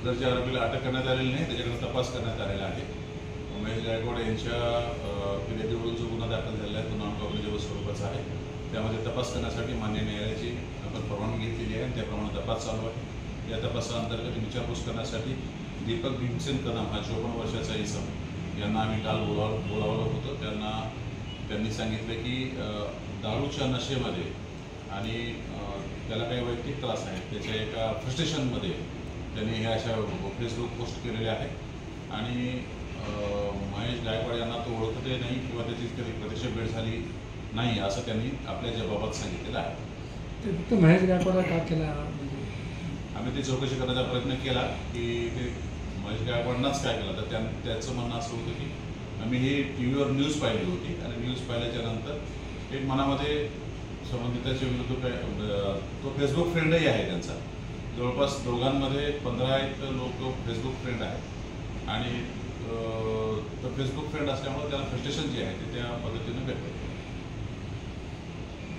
सदरच्या आरोपीला अटक करण्यात आलेली नाही, त्याच्याकडे तपास करण्यात आलेला आहे. महेश गायकवाड यांच्या फिर्यादीवरून जो गुन्हा दाखल झालेला आहे तो नॉन कॉग्निजेबल स्वरूपाचा आहे. त्यामध्ये तपास करण्यासाठी मान्य न्यायालयाची आपण परवानगी घेतलेली आहे आणि त्याप्रमाणे तपास चालू आहे. या तपासाअंतर्गत विचारपूस करण्यासाठी दीपक भीमसेन कदम हा 54 वर्षाचा इसम यांना आम्ही काल बोलावलं होतं. त्यांनी सांगितलं की दारूच्या नशेमध्ये आणि त्याला काही वैयक्तिक त्रास आहेत, त्याच्या एका फ्रस्ट्रेशनमध्ये त्यांनी हे अशा फेसबुक पोस्ट केलेले आहे आणि महेश गायकवाड यांना तो ओळखतही नाही किंवा त्याची कधी प्रत्यक्ष भेट झाली नाही असं त्यांनी आपल्या जबाबात सांगितलेलं आहे. ते फक्त महेश गायकवाडला का केला? आम्ही ती चौकशी करण्याचा प्रयत्न केला की ते महेश गायकवाडांनाच काय केलं, तर त्याचं म्हणणं असं होतं की आम्ही ही TV वर न्यूज पाहिली होती आणि न्यूज पाहिल्याच्या नंतर एक मनामध्ये संबंधिताच्या विरुद्ध तो फेसबुक फ्रेंडही आहे त्यांचा. जवळपास दोघांमध्ये 15 एक लोक फेसबुक फ्रेंड आहेत आणि तो फेसबुक फ्रेंड असल्यामुळे त्याला फ्रस्ट्रेशन जे आहे ते त्या पद्धतीने व्यक्त